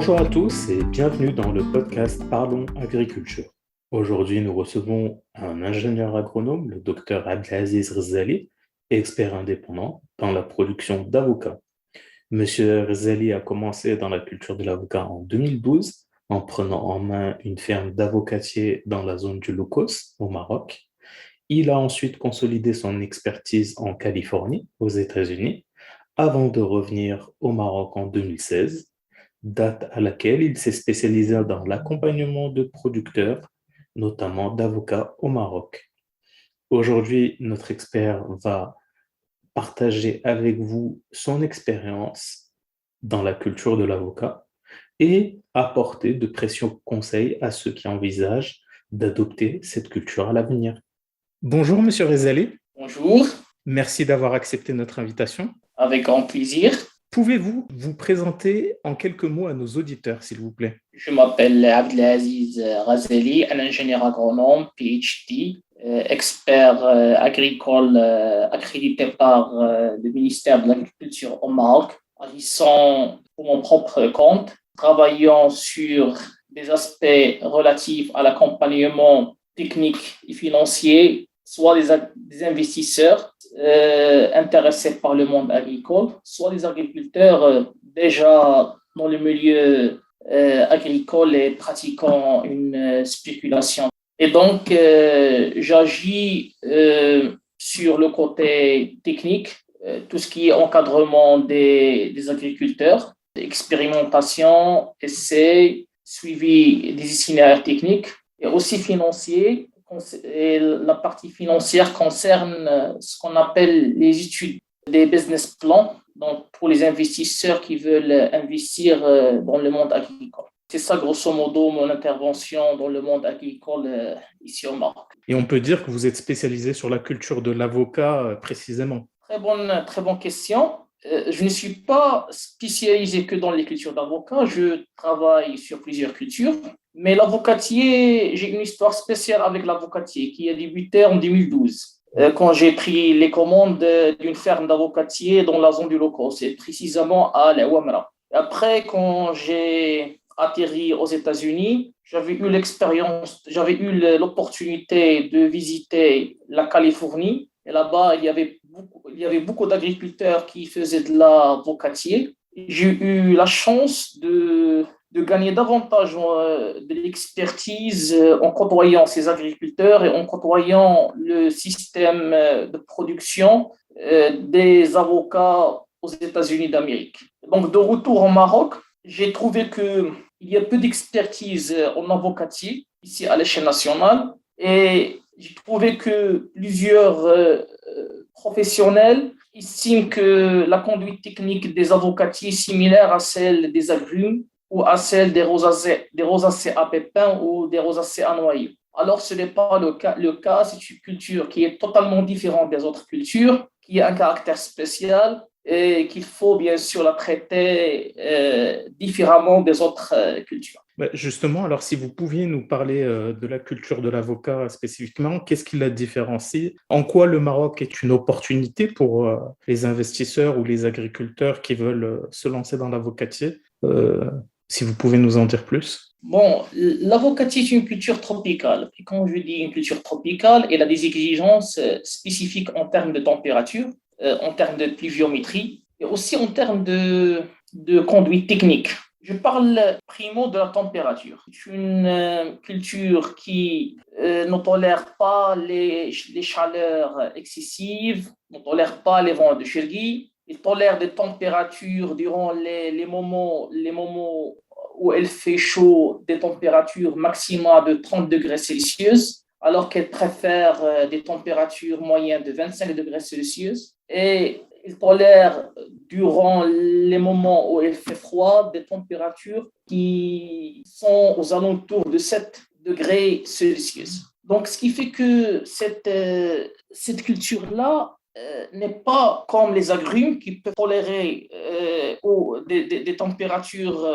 Bonjour à tous et bienvenue dans le podcast Parlons Agriculture. Aujourd'hui, nous recevons un ingénieur agronome, le docteur Abdelaziz Rzali, expert indépendant dans la production d'avocats. Monsieur Rzali a commencé dans la culture de l'avocat en 2012 en prenant en main une ferme d'avocatiers dans la zone du Locos, au Maroc. Il a ensuite consolidé son expertise en Californie, aux États-Unis, avant de revenir au Maroc en 2016, date à laquelle il s'est spécialisé dans l'accompagnement de producteurs, notamment d'avocats au Maroc. Aujourd'hui, notre expert va partager avec vous son expérience dans la culture de l'avocat et apporter de précieux conseils à ceux qui envisagent d'adopter cette culture à l'avenir. Bonjour, Monsieur Rezali. Bonjour, Merci d'avoir accepté notre invitation. avec grand plaisir. Pouvez-vous vous présenter en quelques mots à nos auditeurs, s'il vous plaît? Je m'appelle Abdelaziz Razeli, un ingénieur agronome, PhD, expert agricole accrédité par le ministère de l'Agriculture au Maroc, agissant pour mon propre compte, travaillant sur des aspects relatifs à l'accompagnement technique et financier, soit des investisseurs intéressés par le monde agricole, soit des agriculteurs déjà dans le milieu agricole et pratiquant une spéculation. Et donc, j'agis sur le côté technique, tout ce qui est encadrement des agriculteurs, expérimentation, essai, suivi des itinéraires techniques et aussi financier. Et la partie financière concerne ce qu'on appelle les études des business plans, donc pour les investisseurs qui veulent investir dans le monde agricole. C'est ça, grosso modo, mon intervention dans le monde agricole ici au Maroc. Et on peut dire que vous êtes spécialisé sur la culture de l'avocat précisément. Très bonne question. Je ne suis pas spécialisé que dans les cultures d'avocat, je travaille sur plusieurs cultures, mais l'avocatier, j'ai une histoire spéciale avec l'avocatier qui a débuté en 2012. Quand j'ai pris les commandes d'une ferme d'avocatier dans la zone du Locos, c'est précisément à La Ouamra. Après, quand j'ai atterri aux États-Unis, j'avais eu l'opportunité de visiter la Californie. Et là-bas, il y avait beaucoup d'agriculteurs qui faisaient de l'avocatier. J'ai eu la chance de gagner davantage de l'expertise en côtoyant ces agriculteurs et en côtoyant le système de production des avocats aux États-Unis d'Amérique. Donc, de retour au Maroc, j'ai trouvé qu'il y a peu d'expertise en avocatier ici à l'échelle nationale et j'ai trouvé que plusieurs professionnels estiment que la conduite technique des avocatiers est similaire à celle des agrumes ou à celle des rosacées à pépins ou des rosacées à noyaux. Alors, ce n'est pas le cas. Le cas, c'est une culture qui est totalement différente des autres cultures, qui a un caractère spécial et qu'il faut bien sûr la traiter différemment des autres cultures. Justement, alors si vous pouviez nous parler de la culture de l'avocat spécifiquement, qu'est-ce qui la différencie? En quoi le Maroc est une opportunité pour les investisseurs ou les agriculteurs qui veulent se lancer dans l'avocatier? Si vous pouvez nous en dire plus. Bon, l'avocatie est une culture tropicale. Et quand je dis une culture tropicale, elle a des exigences spécifiques en termes de température, en termes de pluviométrie et aussi en termes de conduite technique. Je parle primo de la température. C'est une culture qui ne tolère pas les chaleurs excessives, ne tolère pas les vents de chaleur. Il tolère des températures durant les moments où il fait chaud, des températures maximales de 30 degrés Celsius, alors qu'elle préfère des températures moyennes de 25 degrés Celsius. Et il tolère, durant les moments où il fait froid, des températures qui sont aux alentours de 7 degrés Celsius. Donc, ce qui fait que cette culture-là n'est pas comme les agrumes qui peuvent tolérer des températures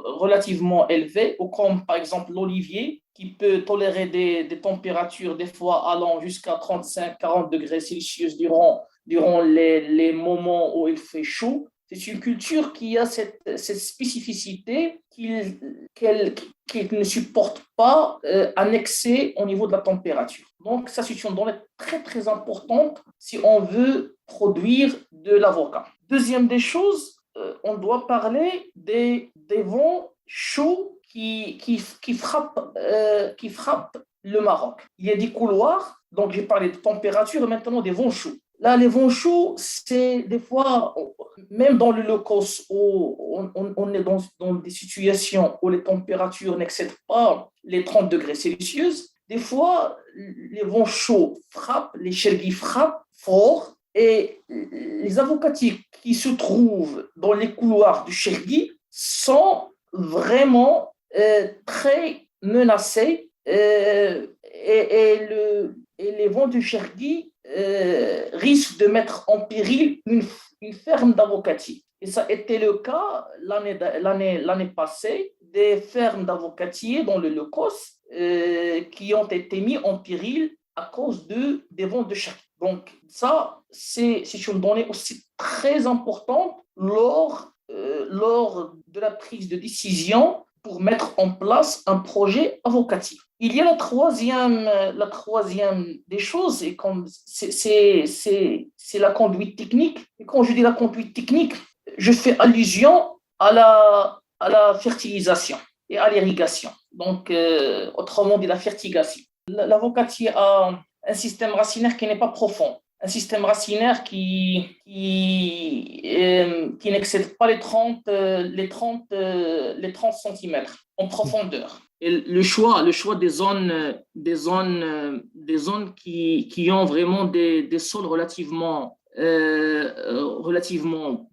relativement élevées, ou comme par exemple l'olivier qui peut tolérer des températures des fois allant jusqu'à 35-40 degrés Celsius durant les moments où il fait chaud. C'est une culture qui a cette spécificité qu'elle ne supporte pas un excès au niveau de la température. Donc, ça, c'est une donnée très, très importante si on veut produire de l'avocat. Deuxième des choses, on doit parler des vents chauds qui frappent le Maroc. Il y a des couloirs, donc j'ai parlé de température et maintenant des vents chauds. Là, les vents chauds, c'est des fois, même dans le low cost, où on est dans des situations où les températures n'excèdent pas les 30 degrés Celsius. Des fois, les vents chauds frappent, les chergis frappent fort et les avocatiers qui se trouvent dans les couloirs du chergui sont vraiment très menacés et les vents du chergui risquent de mettre en péril une ferme d'avocatiers. Et ça a été le cas l'année passée, des fermes d'avocatiers dans le Locos qui ont été mis en péril à cause des vents de chergui. Donc ça, c'est une donnée aussi très importante lors de la prise de décision pour mettre en place un projet avocatif. Il y a la troisième des choses, c'est la conduite technique. Et quand je dis la conduite technique, je fais allusion à la fertilisation et à l'irrigation. Donc, autrement dit, la fertigation. L'avocatier a un système racinaire qui n'est pas profond. Un système racinaire qui n'excède pas les 30 cm en profondeur. Et le choix des zones qui ont vraiment des sols relativement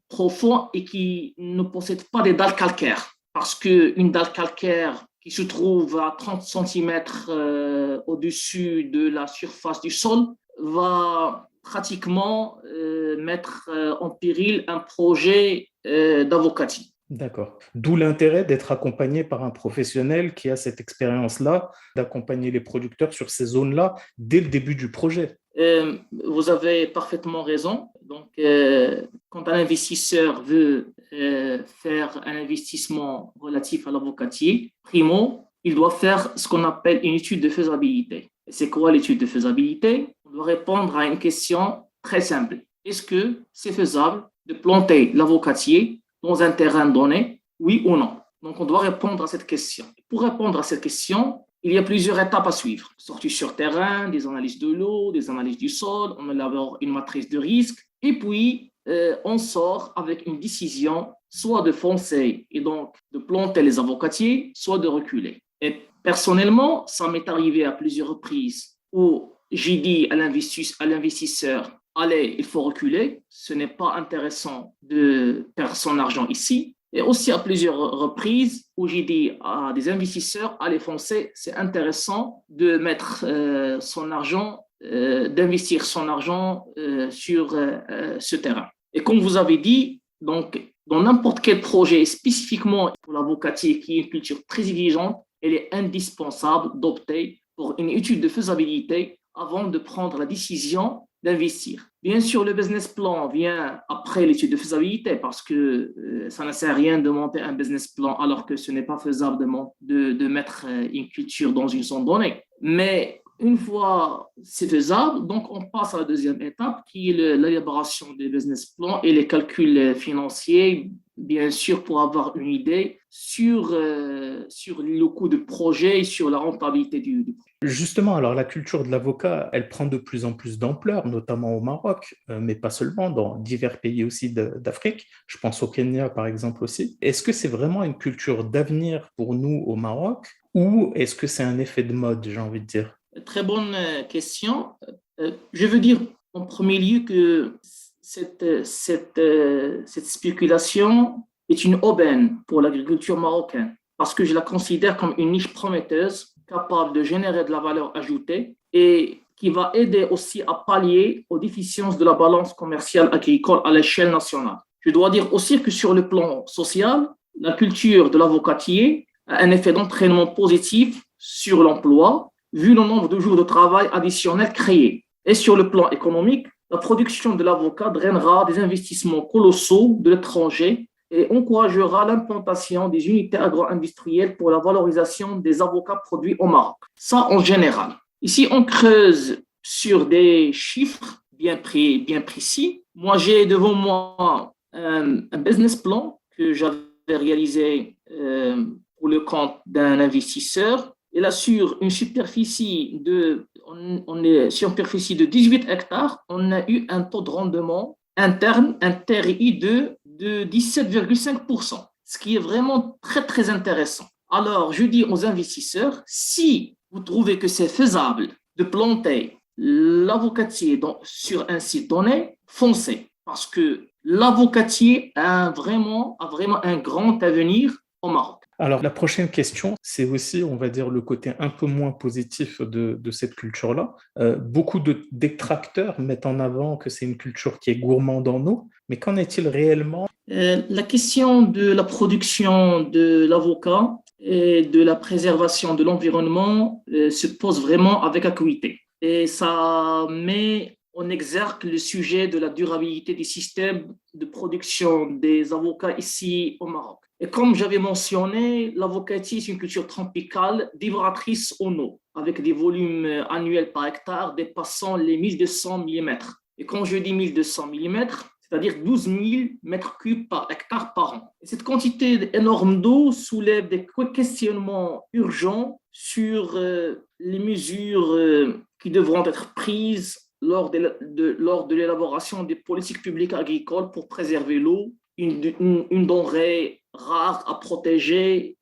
profonds et qui ne possèdent pas des dalles calcaires. Parce qu'une dalle calcaire qui se trouve à 30 cm au-dessus de la surface du sol va pratiquement mettre en péril un projet d'avocatie. D'accord. D'où l'intérêt d'être accompagné par un professionnel qui a cette expérience-là, d'accompagner les producteurs sur ces zones-là dès le début du projet. Vous avez parfaitement raison. Donc, quand un investisseur veut faire un investissement relatif à l'avocatier, primo, il doit faire ce qu'on appelle une étude de faisabilité. Et c'est quoi l'étude de faisabilité? On doit répondre à une question très simple. Est-ce que c'est faisable de planter l'avocatier dans un terrain donné, oui ou non? Donc, on doit répondre à cette question. Pour répondre à cette question, il y a plusieurs étapes à suivre. Sortie sur terrain, des analyses de l'eau, des analyses du sol, on élabore une matrice de risque et puis on sort avec une décision soit de foncer et donc de planter les avocatiers, soit de reculer. Et personnellement, ça m'est arrivé à plusieurs reprises où j'ai dit à l'investisseur, allez, il faut reculer, ce n'est pas intéressant de perdre son argent ici. Et aussi à plusieurs reprises où j'ai dit à des investisseurs, allez foncer, c'est intéressant de mettre son argent, d'investir son argent sur ce terrain. Et comme vous avez dit, donc, dans n'importe quel projet, spécifiquement pour l'avocatier qui est une culture très exigeante, il est indispensable d'opter pour une étude de faisabilité avant de prendre la décision d'investir. Bien sûr, le business plan vient après l'étude de faisabilité parce que ça ne sert à rien de monter un business plan alors que ce n'est pas faisable de mettre une culture dans une zone donnée. Mais une fois c'est faisable, donc on passe à la deuxième étape qui est l'élaboration des business plans et les calculs financiers, bien sûr, pour avoir une idée sur le coût du projet et sur la rentabilité du projet. Justement, alors la culture de l'avocat, elle prend de plus en plus d'ampleur, notamment au Maroc, mais pas seulement, dans divers pays aussi d'Afrique. Je pense au Kenya, par exemple, aussi. Est-ce que c'est vraiment une culture d'avenir pour nous au Maroc ou est-ce que c'est un effet de mode, j'ai envie de dire? Très bonne question. Je veux dire en premier lieu que cette spéculation est une aubaine pour l'agriculture marocaine parce que je la considère comme une niche prometteuse capable de générer de la valeur ajoutée et qui va aider aussi à pallier aux déficiences de la balance commerciale agricole à l'échelle nationale. Je dois dire aussi que sur le plan social, la culture de l'avocatier a un effet d'entraînement positif sur l'emploi, vu le nombre de jours de travail additionnels créés. Et sur le plan économique, la production de l'avocat drainera des investissements colossaux de l'étranger et encouragera l'implantation des unités agro-industrielles pour la valorisation des avocats produits au Maroc. Ça, en général. Ici, on creuse sur des chiffres bien précis. Moi, j'ai devant moi un business plan que j'avais réalisé pour le compte d'un investisseur. Et là, sur une superficie de 18 hectares, on a eu un taux de rendement interne, un TRI de 17,5%, ce qui est vraiment très, très intéressant. Alors, je dis aux investisseurs, si vous trouvez que c'est faisable de planter l'avocatier sur un site donné, foncez, parce que l'avocatier a vraiment un grand avenir au Maroc. Alors, la prochaine question, c'est aussi, on va dire, le côté un peu moins positif de cette culture-là. Beaucoup de détracteurs mettent en avant que c'est une culture qui est gourmande en eau, mais qu'en est-il réellement? La question de la production de l'avocat et de la préservation de l'environnement se pose vraiment avec acuité. Et ça met en exergue le sujet de la durabilité des systèmes de production des avocats ici au Maroc. Et comme j'avais mentionné, l'avocatie est une culture tropicale dévoratrice en eau, avec des volumes annuels par hectare dépassant les 1200 mm. Et quand je dis 1200 mm, c'est-à-dire 12 000 mètres cubes par hectare par an. Et cette quantité énorme d'eau soulève des questionnements urgents sur les mesures qui devront être prises lors de l'élaboration des politiques publiques agricoles pour préserver l'eau, une denrée rare à protéger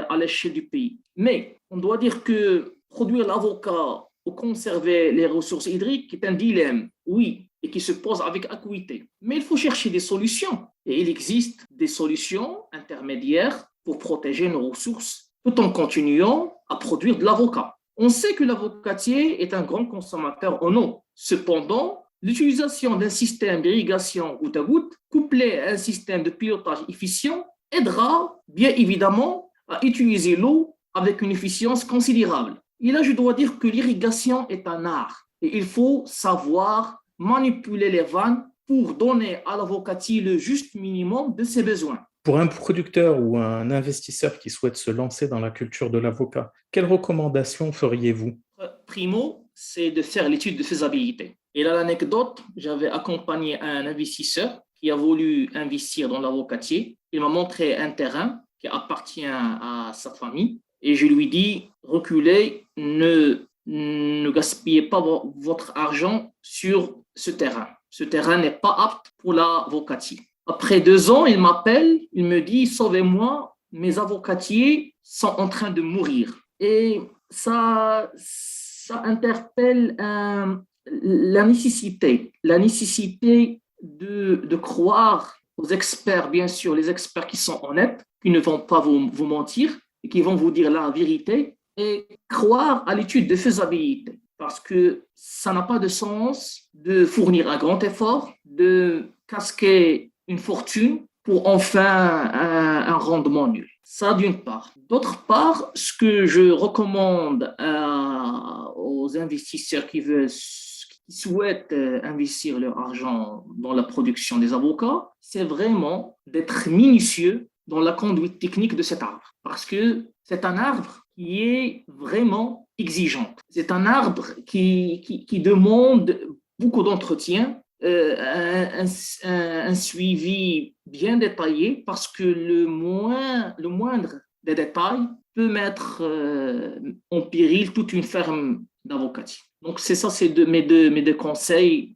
à l'échelle du pays. Mais on doit dire que produire l'avocat ou conserver les ressources hydriques est un dilemme, oui, et qui se pose avec acuité. Mais il faut chercher des solutions. Et il existe des solutions intermédiaires pour protéger nos ressources tout en continuant à produire de l'avocat. On sait que l'avocatier est un grand consommateur en eau. Cependant, l'utilisation d'un système d'irrigation goutte à goutte, couplé à un système de pilotage efficient, aidera bien évidemment à utiliser l'eau avec une efficience considérable. Et là, je dois dire que l'irrigation est un art. Et il faut savoir manipuler les vannes pour donner à l'avocatier le juste minimum de ses besoins. Pour un producteur ou un investisseur qui souhaite se lancer dans la culture de l'avocat, quelles recommandations feriez-vous? Primo, c'est de faire l'étude de faisabilité. Et là, l'anecdote, j'avais accompagné un investisseur qui a voulu investir dans l'avocatier. Il m'a montré un terrain qui appartient à sa famille. Et je lui dis, reculez, ne gaspillez pas votre argent sur ce terrain. Ce terrain n'est pas apte pour l'avocatier. Après 2 ans, il m'appelle, il me dit, sauvez-moi, mes avocatiers sont en train de mourir. Et ça interpelle la nécessité de croire aux experts, bien sûr, les experts qui sont honnêtes, qui ne vont pas vous mentir, et qui vont vous dire la vérité, et croire à l'étude de faisabilité. Parce que ça n'a pas de sens de fournir un grand effort, de casquer une fortune pour enfin un rendement nul. Ça, d'une part. D'autre part, ce que je recommande aux investisseurs qui souhaitent investir leur argent dans la production des avocats, c'est vraiment d'être minutieux dans la conduite technique de cet arbre. Parce que c'est un arbre qui est vraiment exigeant. C'est un arbre qui demande beaucoup d'entretien, un suivi bien détaillé, parce que le moindre des détails peut mettre en péril toute une ferme d'avocatiers. Donc, c'est ça, c'est mes deux conseils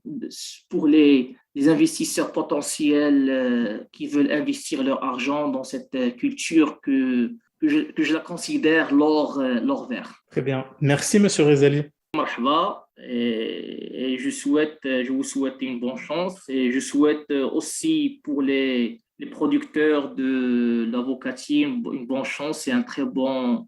pour les investisseurs potentiels qui veulent investir leur argent dans cette culture que je la considère l'or vert. Très bien. Merci, Monsieur Rezali. Marhaba, et je vous souhaite une bonne chance, et je souhaite aussi pour les producteurs de l'avocatier une bonne chance et un très bon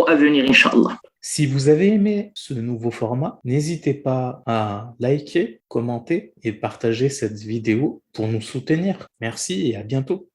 avenir, Inch'Allah. Si vous avez aimé ce nouveau format, n'hésitez pas à liker, commenter et partager cette vidéo pour nous soutenir. Merci et à bientôt.